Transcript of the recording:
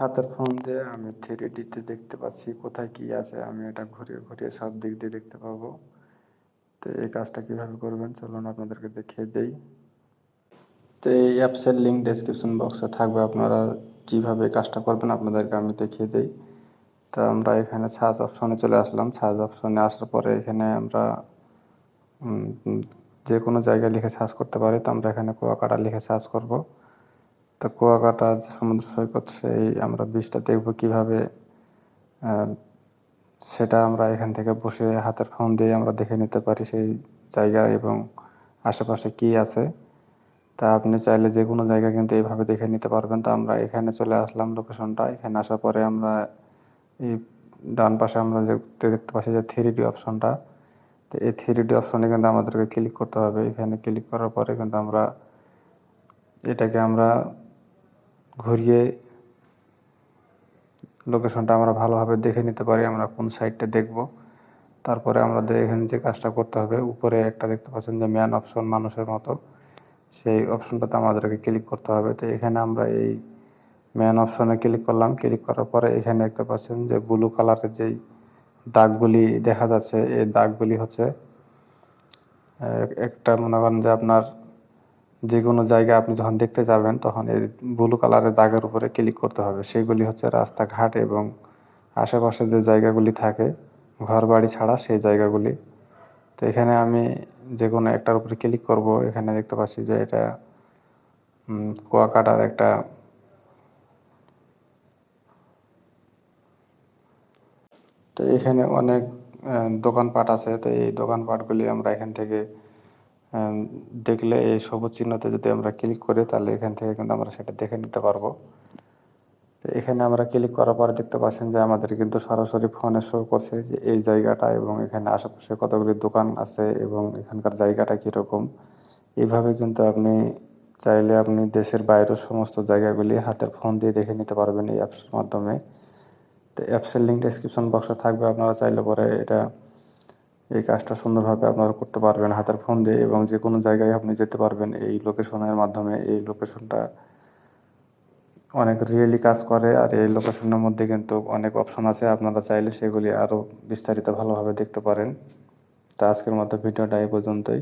হাতের ফোন দিয়ে আমি 3D দেখতে পাচ্ছি কোথায় কি আছে, আমি এটা ঘুরিয়ে ঘুরিয়ে সব দিক দিয়ে দেখতে পাবো। তো এই কাজটা কিভাবে করবেন চলুন আপনাদেরকে দেখিয়ে দেই। তো এই অ্যাপসের লিঙ্ক ডেসক্রিপশন বক্সে থাকবে, আপনারা যেভাবে কাজটা করবেন আপনাদেরকে আমি দেখিয়ে দেই। তো আমরা এখানে সার্চ অপশনে চলে আসলাম। সার্চ অপশনে আসার পরে এখানে আমরা যে কোনো জায়গায় লিখে সার্চ করতে পারি। তো আমরা এখানে কুয়াকাটা লিখে সার্চ করব। তো কুয়াকাটা যে সমুদ্র সৈকত, সেই আমরা বীজটা দেখব কীভাবে, সেটা আমরা এখান থেকে বসে হাতের ফোন দিয়ে আমরা দেখে নিতে পারি সেই জায়গা এবং আশেপাশে কি আছে। তা আপনি চাইলে যে কোনো জায়গা কিন্তু এইভাবে দেখে নিতে পারবেন। তো আমরা এখানে চলে আসলাম লোকেশনটা। এখানে আসার পরে আমরা এই ডান পাশে আমরা দেখতে পাচ্ছি যে 3D অপশনটা। তো এই 3D অপশনে কিন্তু আমাদেরকে ক্লিক করতে হবে। এখানে ক্লিক করার পরে কিন্তু আমরা এটাকে ঘুরিয়ে লোকেশনটা আমরা ভালোভাবে দেখে নিতে পারি, আমরা কোন সাইডটা দেখব। তারপরে আমাদের এখানে যে কাজটা করতে হবে, উপরে একটা দেখতে পাচ্ছেন যে ম্যান অপশন মানুষের মতো, সেই অপশনটাতে আমাদেরকে ক্লিক করতে হবে। তো এখানে আমরা এই ম্যান অপশনে ক্লিক করলাম। ক্লিক করার পরে এখানে দেখতে পাচ্ছেন যে ব্লু কালারের যেই দাগগুলি দেখা যাচ্ছে, এই দাগগুলি হচ্ছে একটা, মনে করেন যে আপনার যে কোনো জায়গায় আপনি যখন দেখতে যাবেন তখন এই ব্লু কালারের দাগের উপরে ক্লিক করতে হবে। সেগুলি হচ্ছে রাস্তাঘাট এবং আশেপাশে যে জায়গাগুলি থাকে ঘর বাড়ি ছাড়া সেই জায়গাগুলি। তো এখানে আমি যে কোনো একটার উপরে ক্লিক করব। এখানে দেখতে পাচ্ছি যে এটা কুয়াকাটার একটা, তো এখানে অনেক দোকানপাট আছে। তো এই দোকানপাটগুলি আমরা এখান থেকে দেখলে এই সবুজ চিহ্নতে যদি আমরা ক্লিক করি তাহলে এখান থেকে কিন্তু আমরা সেটা দেখে নিতে পারবো। তো এখানে আমরা ক্লিক করার পরে দেখতে পাচ্ছেন যে আমাদের কিন্তু সরাসরি ফোনে শো করছে যে এই জায়গাটা এবং এখানে আশেপাশে কতগুলি দোকান আছে এবং এখানকার জায়গাটা কীরকম। এইভাবে কিন্তু আপনি চাইলে আপনি দেশের বাইরের সমস্ত জায়গাগুলি হাতের ফোন দিয়ে দেখে নিতে পারবেন এই অ্যাপসের মাধ্যমে। তো অ্যাপসের লিঙ্ক ডেসক্রিপশন বক্সে থাকবে, আপনারা চাইলে পরে এই কাজটা সুন্দরভাবে আপনারা করতে পারবেন হাতের ফোন দিয়ে এবং যে কোনো জায়গায় আপনি যেতে পারবেন এই লোকেশনের মাধ্যমে। এই লোকেশনটা অনেক রিয়েলি কাজ করে, আর এই লোকেশনের মধ্যে কিন্তু অনেক অপশন আছে, আপনারা চাইলে সেগুলি আরও বিস্তারিত ভালোভাবে দেখতে পারেন। তো আজকের মতো ভিডিওটা এই পর্যন্তই।